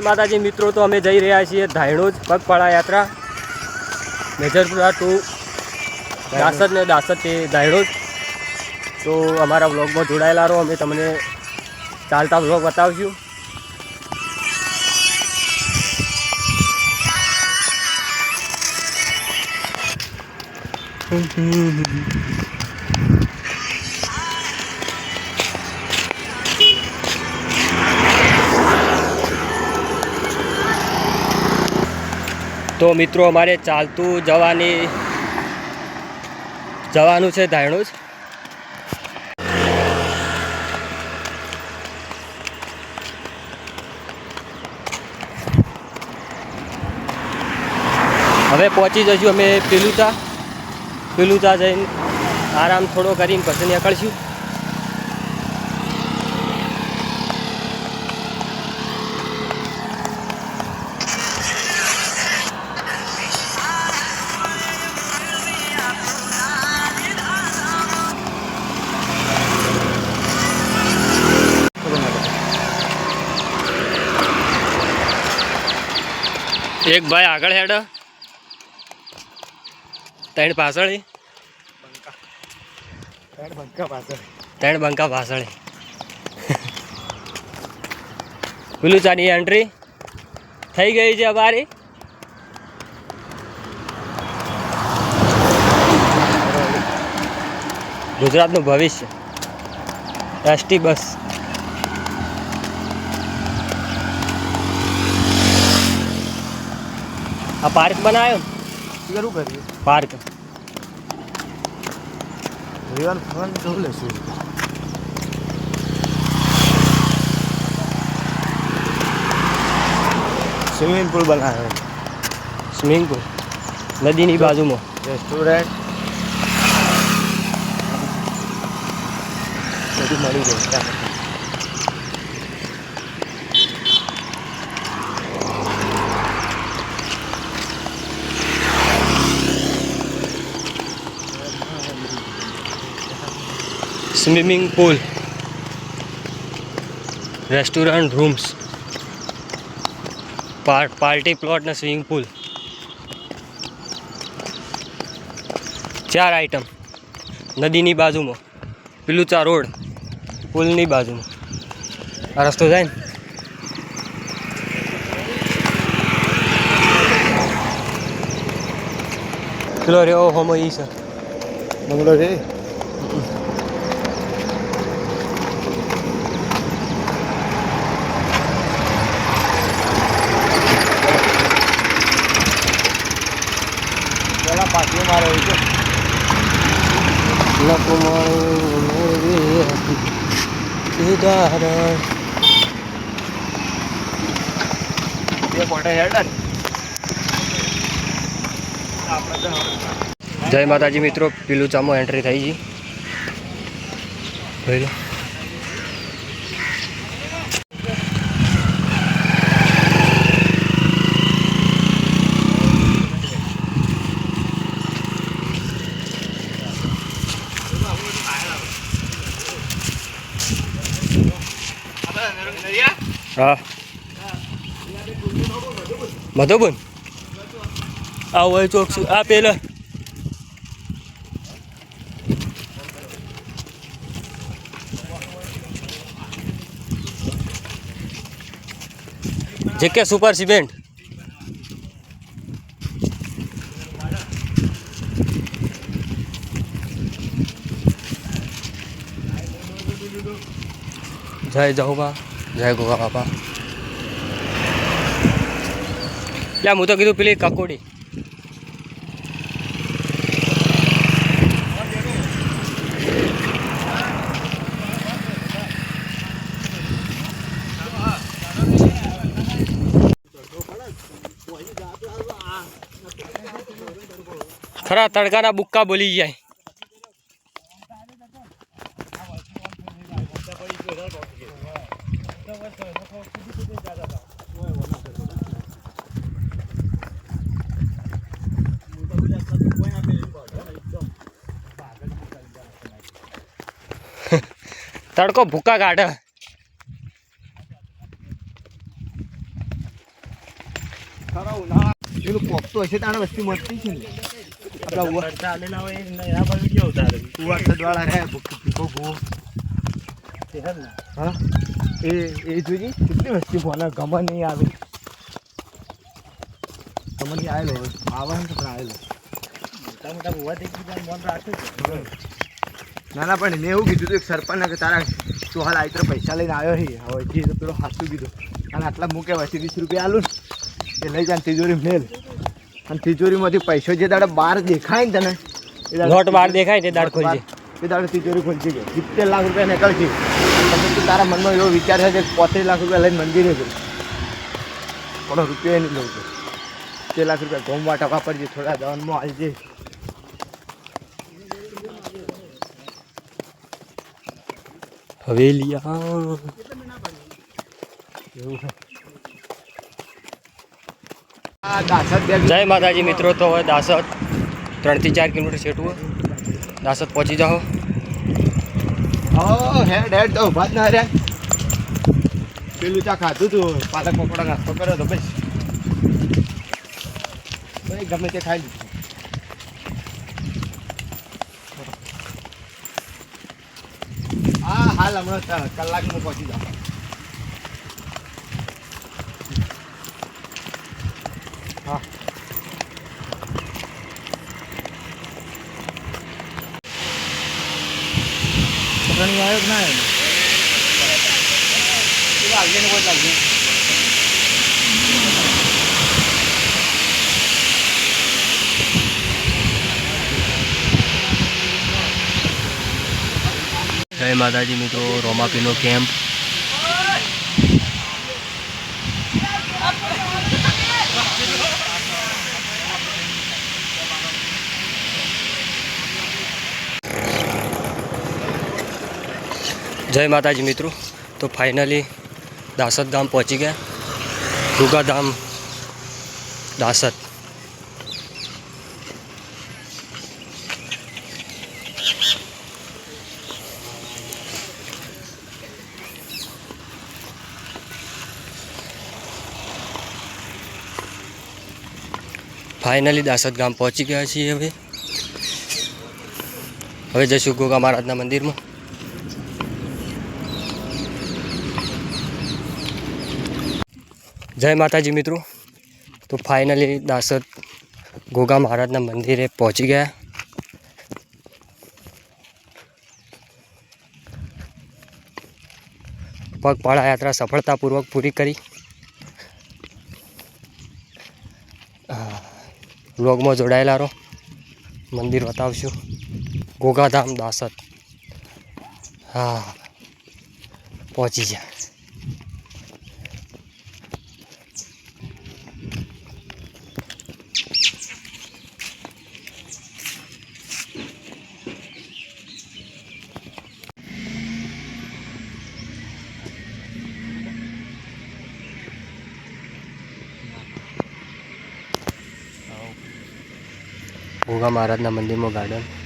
માતાજી મિત્રો, તો અમે જઈ રહ્યા છીએ ધાયણોજ પગપાળા યાત્રા મેજરપુરા ટુ દાસદ ને દાસદથી ધાયણોજ. તો અમારા વ્લોગમાં જોડાયેલા રહો, અમે તમને ચાલતા વ્લોગ બતાવશું. તો મિત્રો અમારે ચાલતું જવાનું છે ધાયણોજ. હવે પહોંચી જઈશું અમે પેલુચા જઈને આરામ થોડો કરીને પછી નીકળશું. એક ભાઈ આગળ હેડ, ત્રણ પાછળ, ત્રણ બંકા પાછળ. પેલુચાની એન્ટ્રી થઈ ગઈ છે અમારી. ગુજરાતનું ભવિષ્ય એસટી બસ. આ પાર્ક બનાવ્યો ને, શું કરીએ? પાર્ક સ્વિમિંગ પુલ બનાવ્યો, સ્વિમિંગ પુલ નદીની બાજુમાં, રેસ્ટોરન્ટ બધું મળી જાય. Swimming pool, restaurant, rooms, party plot ને સ્વિમિંગ પુલ, 4 આઈટમ નદીની બાજુમાં. પેલુચા રોડ પુલની બાજુમાં આ રસ્તો જાય ને. પેલો રહ્યો હોમો ઈ સર બંગલો છે. પેલા પાટીઓ મારે એવું છે. જય માતાજી મિત્રો, પેલુચામાં એન્ટ્રી થઈ ગઈ. હા મધુબન આ હોય ચોક આ પેલા જેકે સુપર સિમેન્ટ. જય જહુબા, જય ગોગા બાપા. લ્યા હું તો કીધું પેલી કકોડી. ખરા તડકાના બુક્કા બોલી જાય. તડકો ભૂકા કાઢે. પેલું કોક તો હશે તાણે વસ્તી મળતી છે ને આપણા ઉવા ચાલેલા હોય એના પર કેવું તારે ઉવા સદવાળા હે ભૂખો ભૂ હા એ જોઈ કેટલી વસ્તી બોલે ગમન નહીં આવે ગમન નહીં આવેલો આવે ને તો પણ આવેલો મોટા મોટા ભૂવા થઈ ગયા મન રાખે છે ના ના પણ મેં એવું કીધું હતું એક સરપંચને કે તારા તું હાલ આઈતર પૈસા લઈને આવ્યો છે હવે જે તો પેલો સાચું કીધું અને આટલા મૂકે વચ્ચે 20 રૂપિયા આલું ને એ લઈ જાય તિજોરી મેલ અને તિજોરીમાંથી પૈસો જે દાડે બહાર દેખાય ને તને એ દાડે નોટ બહાર દેખાય તે દાડ ખોલજે એ દાડે તિજોરી ખોલતી ગઈ 70 લાખ રૂપિયા નીકળશે પછી તું તારા મનમાં એવો વિચાર છે કે 35 લાખ રૂપિયા લઈને મંદિરે ગયું થોડો રૂપિયો નહીં લઉં છું 2 લાખ રૂપિયા ઘઉં વાટા વાપરજે થોડા દવાનમાં આવજે હવેલિયા આ દાસદ જય માતાજી મિત્રો તો હવે દાસદ 3 થી 4 કિલોમીટર છેટું દાસદ પહોંચી જાઓ હેડ તો ઉભા જ ના રે પેલું ચા ખાધું તું પાલક પકોડા નાસ્તો કર્યો તો બસ ભાઈ ગમે તે ખાઈ લીધું હા હાલ હમણાં કલાકમાં પહોંચી જાઓ હા છોકરાની આવ્યો કે ના આવ્યો આગળ ને કોઈ લાગ્યું જય માતાજી મિત્રો રોમાપીનો કેમ્પ જય માતાજી મિત્રો તો ફાઇનલી દાસદ ગામ પહોંચી ગયા ગુગાધામ દાસદ ફાઇનલી દાસદ ગામ પહોંચી ગયા છીએ હવે જઈશું ગોગા મહારાજના મંદિરમાં જય માતાજી મિત્રો તો ફાઇનલી દાસદ ગોગા મહારાજના મંદિરે પહોંચી ગયા પગપાળા યાત્રા સફળતાપૂર્વક પૂરી કરી વ્લોગમાં જોડાયેલા રહો મંદિર બતાવશું ગોગાધામ દાસદ હા પહોંચી ગયા ગોગા મહારાજના મંદિરમાં ગાર્ડન